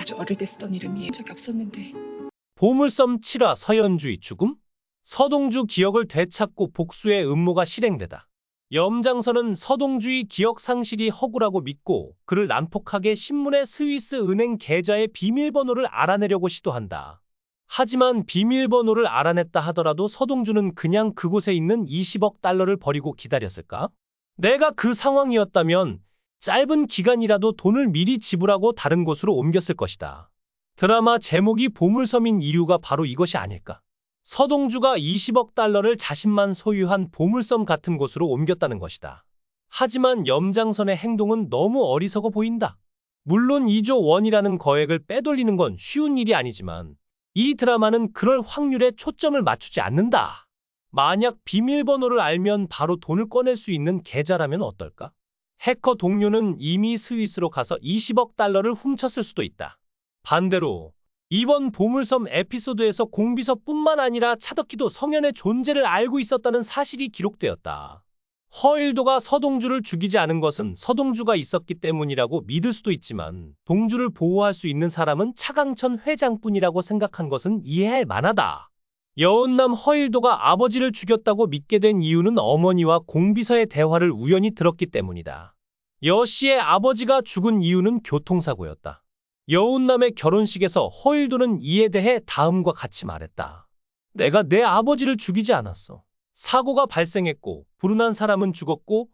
아주 어릴 때 쓰던 이름이 적이 없었는데. 보물섬 7화 서현주의 죽음? 서동주 기억을 되찾고 복수의 음모가 실행되다. 염장선은 서동주의 기억 상실이 허구라고 믿고 그를 난폭하게 신문의 스위스 은행 계좌의 비밀번호를 알아내려고 시도한다. 하지만 비밀번호를 알아냈다 하더라도 서동주는 그냥 그곳에 있는 20억 달러를 버리고 기다렸을까? 내가 그 상황이었다면 짧은 기간이라도 돈을 미리 지불하고 다른 곳으로 옮겼을 것이다. 드라마 제목이 보물섬인 이유가 바로 이것이 아닐까? 서동주가 20억 달러를 자신만 소유한 보물섬 같은 곳으로 옮겼다는 것이다. 하지만 염장선의 행동은 너무 어리석어 보인다. 물론 2조 원이라는 거액을 빼돌리는 건 쉬운 일이 아니지만 이 드라마는 그럴 확률에 초점을 맞추지 않는다. 만약 비밀번호를 알면 바로 돈을 꺼낼 수 있는 계좌라면 어떨까? 해커 동료는 이미 스위스로 가서 20억 달러를 훔쳤을 수도 있다. 반대로 이번 보물섬 에피소드에서 공비서뿐만 아니라 차덕희도 성현의 존재를 알고 있었다는 사실이 기록되었다. 허일도가 서동주를 죽이지 않은 것은 서동주가 있었기 때문이라고 믿을 수도 있지만 동주를 보호할 수 있는 사람은 차강천 회장뿐이라고 생각한 것은 이해할 만하다. 여운남 허일도가 아버지를 죽였다고 믿게 된 이유는 어머니와 공비서의 대화를 우연히 들었기 때문이다. 여 씨의 아버지가 죽은 이유는 교통사고였다. 여운남의 결혼식에서 허일도는 이에 대해 다음과 같이 말했다. 내가 내 아버지를 죽이지 않았어. 사고가 발생했고 불운한 사람은 죽었고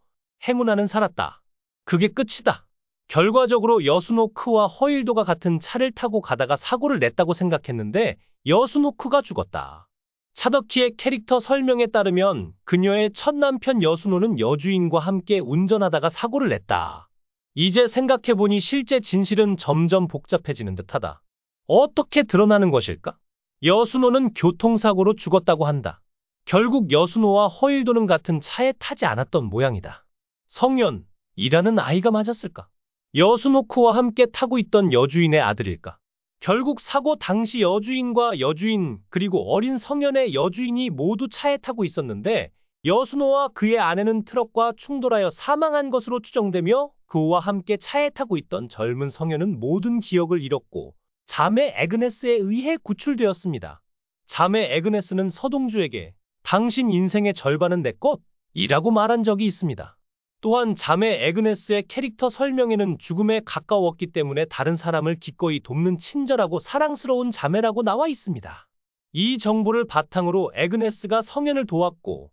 행운아는 살았다. 그게 끝이다. 결과적으로 여수노크와 허일도가 같은 차를 타고 가다가 사고를 냈다고 생각했는데 여수노크가 죽었다. 차덕희의 캐릭터 설명에 따르면 그녀의 첫 남편 여수노는 여주인과 함께 운전하다가 사고를 냈다. 이제 생각해보니 실제 진실은 점점 복잡해지는 듯하다. 어떻게 드러나는 것일까? 여수노는 교통사고로 죽었다고 한다. 결국 여수노와 허일도는 같은 차에 타지 않았던 모양이다. 성현이라는 아이가 맞았을까? 여수노크와 함께 타고 있던 여주인의 아들일까? 결국 사고 당시 여주인과 여주인 그리고 어린 성현의 여주인이 모두 차에 타고 있었는데 여수노와 그의 아내는 트럭과 충돌하여 사망한 것으로 추정되며 그와 함께 차에 타고 있던 젊은 성현은 모든 기억을 잃었고 자매 애그네스에 의해 구출되었습니다. 자매 애그네스는 서동주에게 당신 인생의 절반은 내 것이라고 말한 적이 있습니다. 또한 자매 애그네스의 캐릭터 설명에는 죽음에 가까웠기 때문에 다른 사람을 기꺼이 돕는 친절하고 사랑스러운 자매라고 나와 있습니다. 이 정보를 바탕으로 애그네스가 성현을 도왔고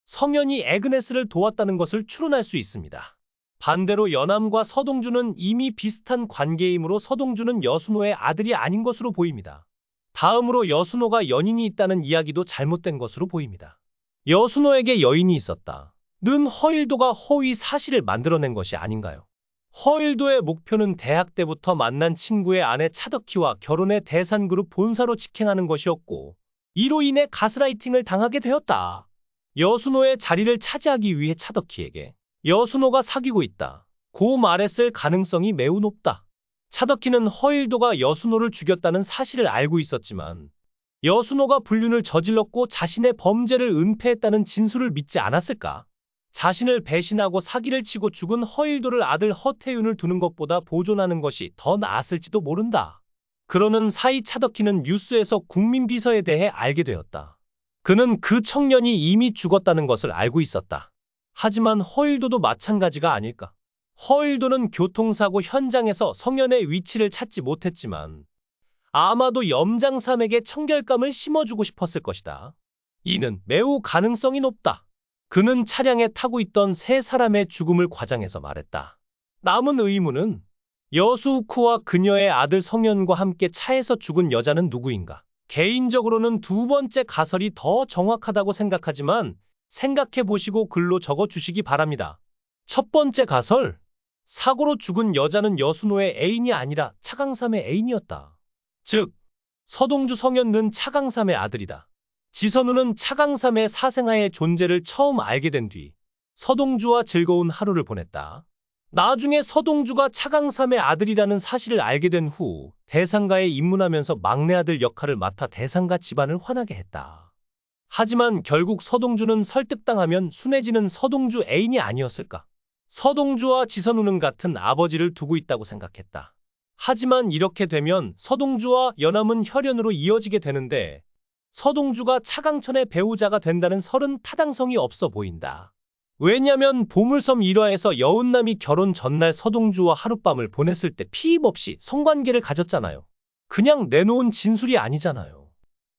성현이 애그네스를 도왔다는 것을 추론할 수 있습니다. 반대로 여남과 서동주는 이미 비슷한 관계이므로 서동주는 여수노의 아들이 아닌 것으로 보입니다. 다음으로 여수노가 연인이 있다는 이야기도 잘못된 것으로 보입니다. 여수노에게 여인이 있었다. 는 허일도가 허위 사실을 만들어낸 것이 아닌가요? 허일도의 목표는 대학 때부터 만난 친구의 아내 차덕희와 결혼해 대산그룹 본사로 직행하는 것이었고 이로 인해 가스라이팅을 당하게 되었다. 여수노의 자리를 차지하기 위해 차덕희에게 여수노가 사귀고 있다. 고 말했을 가능성이 매우 높다. 차덕희는 허일도가 여수노를 죽였다는 사실을 알고 있었지만 여수노가 불륜을 저질렀고 자신의 범죄를 은폐했다는 진술을 믿지 않았을까? 자신을 배신하고 사기를 치고 죽은 허일도를 아들 허태윤을 두는 것보다 보존하는 것이 더 나았을지도 모른다. 그러는 사이 차덕희는 뉴스에서 국민비서에 대해 알게 되었다. 그는 그 청년이 이미 죽었다는 것을 알고 있었다. 하지만 허일도도 마찬가지가 아닐까? 허일도는 교통사고 현장에서 성현의 위치를 찾지 못했지만 아마도 염장삼에게 청결감을 심어주고 싶었을 것이다. 이는 매우 가능성이 높다. 그는 차량에 타고 있던 세 사람의 죽음을 과장해서 말했다. 남은 의문은 여수우크와 그녀의 아들 성현과 함께 차에서 죽은 여자는 누구인가? 개인적으로는 두 번째 가설이 더 정확하다고 생각하지만 생각해 보시고 글로 적어 주시기 바랍니다. 첫 번째 가설, 사고로 죽은 여자는 여수노의 애인이 아니라 차강삼의 애인이었다. 즉, 서동주 성현은 차강삼의 아들이다. 지선우는 차강삼의 사생아의 존재를 처음 알게 된 뒤 서동주와 즐거운 하루를 보냈다. 나중에 서동주가 차강삼의 아들이라는 사실을 알게 된 후 대상가에 입문하면서 막내 아들 역할을 맡아 대상가 집안을 환하게 했다. 하지만 결국 서동주는 설득당하면 순애지는 서동주 애인이 아니었을까? 서동주와 지선우는 같은 아버지를 두고 있다고 생각했다. 하지만 이렇게 되면 서동주와 연암은 혈연으로 이어지게 되는데 서동주가 차강천의 배우자가 된다는 설은 타당성이 없어 보인다. 왜냐면 보물섬 1화에서 여운남이 결혼 전날 서동주와 하룻밤을 보냈을 때 피입 없이 성관계를 가졌잖아요. 그냥 내놓은 진술이 아니잖아요.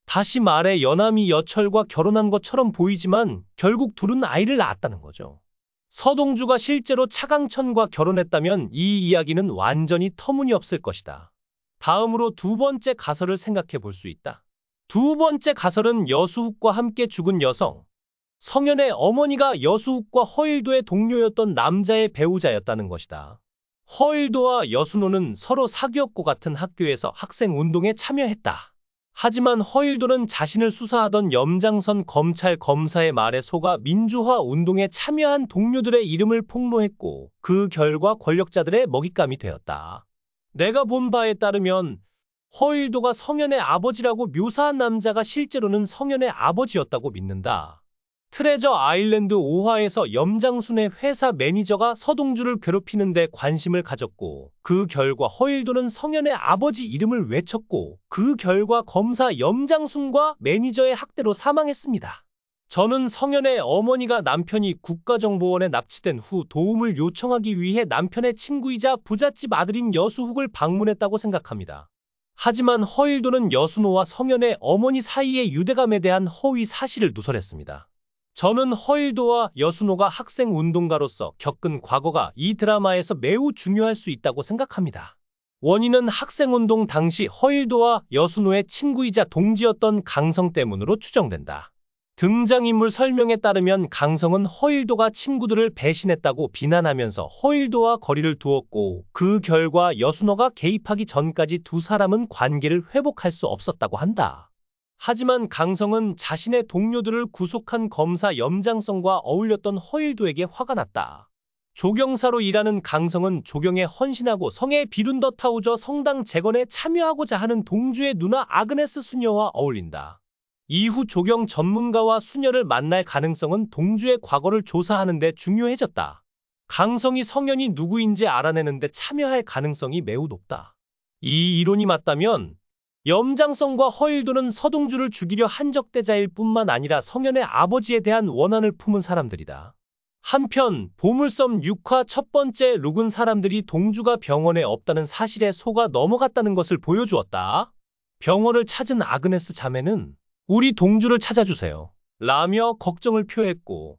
다시 말해 연암이 여철과 결혼한 것처럼 보이지만 결국 둘은 아이를 낳았다는 거죠. 서동주가 실제로 차강천과 결혼했다면 이 이야기는 완전히 터무니없을 것이다. 다음으로 두 번째 가설을 생각해 볼 수 있다. 두 번째 가설은 여수욱과 함께 죽은 여성. 성현의 어머니가 여수욱과 허일도의 동료였던 남자의 배우자였다는 것이다. 허일도와 여순호는 서로 사귀었고 같은 학교에서 학생운동에 참여했다. 하지만 허일도는 자신을 수사하던 염장선 검찰 검사의 말에 속아 민주화 운동에 참여한 동료들의 이름을 폭로했고 그 결과 권력자들의 먹잇감이 되었다. 내가 본 바에 따르면 허일도가 성현의 아버지라고 묘사한 남자가 실제로는 성현의 아버지였다고 믿는다. 트레저 아일랜드 5화에서 염장순의 회사 매니저가 서동주를 괴롭히는 데 관심을 가졌고 그 결과 허일도는 성현의 아버지 이름을 외쳤고 그 결과 검사 염장순과 매니저의 학대로 사망했습니다. 저는 성현의 어머니가 남편이 국가정보원에 납치된 후 도움을 요청하기 위해 남편의 친구이자 부잣집 아들인 여수욱을 방문했다고 생각합니다. 하지만 허일도는 여순호와 성현의 어머니 사이의 유대감에 대한 허위 사실을 누설했습니다. 저는 허일도와 여순호가 학생운동가로서 겪은 과거가 이 드라마에서 매우 중요할 수 있다고 생각합니다. 원인은 학생운동 당시 허일도와 여순호의 친구이자 동지였던 강성 때문으로 추정된다. 등장인물 설명에 따르면 강성은 허일도가 친구들을 배신했다고 비난하면서 허일도와 거리를 두었고 그 결과 여순호가 개입하기 전까지 두 사람은 관계를 회복할 수 없었다고 한다. 하지만 강성은 자신의 동료들을 구속한 검사 염장성과 어울렸던 허일도에게 화가 났다. 조경사로 일하는 강성은 조경에 헌신하고 성에 비룬더 타우저 성당 재건에 참여하고자 하는 동주의 누나 아그네스 수녀와 어울린다. 이후 조경 전문가와 수녀를 만날 가능성은 동주의 과거를 조사하는 데 중요해졌다. 강성이 성현이 누구인지 알아내는데 참여할 가능성이 매우 높다. 이 이론이 맞다면 염장성과 허일도는 서동주를 죽이려 한적대자일 뿐만 아니라 성현의 아버지에 대한 원한을 품은 사람들이다. 한편 보물섬 6화 첫 번째 룩은 사람들이 동주가 병원에 없다는 사실에 속아 넘어갔다는 것을 보여주었다. 병원을 찾은 아그네스 자매는 우리 동주를 찾아주세요 라며 걱정을 표했고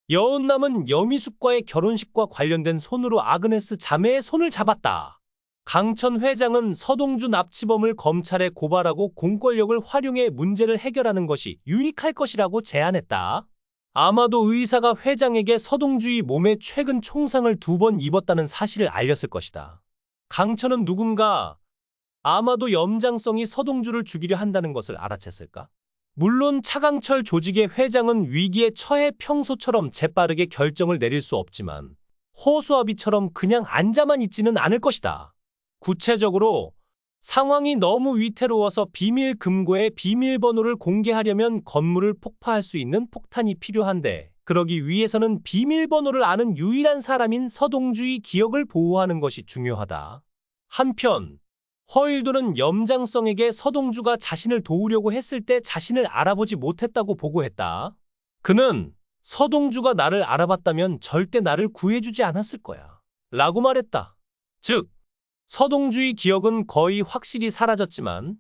여운남은 여미숙과의 결혼식과 관련된 손으로 아그네스 자매의 손을 잡았다. 강천 회장은 서동주 납치범을 검찰에 고발하고 공권력을 활용해 문제를 해결하는 것이 유익할 것이라고 제안했다. 아마도 의사가 회장에게 서동주의 몸에 최근 총상을 2번 입었다는 사실을 알렸을 것이다. 강천은 누군가 아마도 염장성이 서동주를 죽이려 한다는 것을 알아챘을까? 물론 차강철 조직의 회장은 위기에 처해 평소처럼 재빠르게 결정을 내릴 수 없지만 허수아비처럼 그냥 앉아만 있지는 않을 것이다. 구체적으로 상황이 너무 위태로워서 비밀 금고의 비밀번호를 공개하려면 건물을 폭파할 수 있는 폭탄이 필요한데 그러기 위해서는 비밀번호를 아는 유일한 사람인 서동주의 기억을 보호하는 것이 중요하다. 한편 허일도는 염장성에게 서동주가 자신을 도우려고 했을 때 자신을 알아보지 못했다고 보고했다. 그는 서동주가 나를 알아봤다면 절대 나를 구해주지 않았을 거야 라고 말했다. 즉 서동주의 기억은 거의 확실히 사라졌지만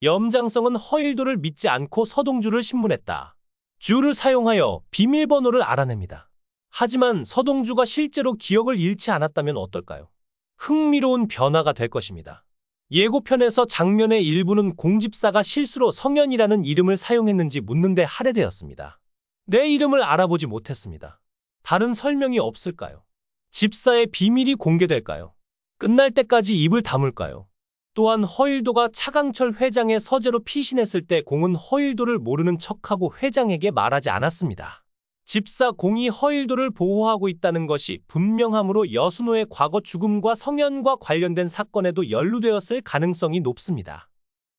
염장성은 허일도를 믿지 않고 서동주를 신문했다. 주를 사용하여 비밀번호를 알아냅니다. 하지만 서동주가 실제로 기억을 잃지 않았다면 어떨까요? 흥미로운 변화가 될 것입니다. 예고편에서 장면의 일부는 공집사가 실수로 성현이라는 이름을 사용했는지 묻는데 할애되었습니다. 내 이름을 알아보지 못했습니다. 다른 설명이 없을까요? 집사의 비밀이 공개될까요? 끝날 때까지 입을 다물까요? 또한 허일도가 차강철 회장의 서재로 피신했을 때 공은 허일도를 모르는 척하고 회장에게 말하지 않았습니다. 집사 공이 허일도를 보호하고 있다는 것이 분명하므로 여순호의 과거 죽음과 성현과 관련된 사건에도 연루되었을 가능성이 높습니다.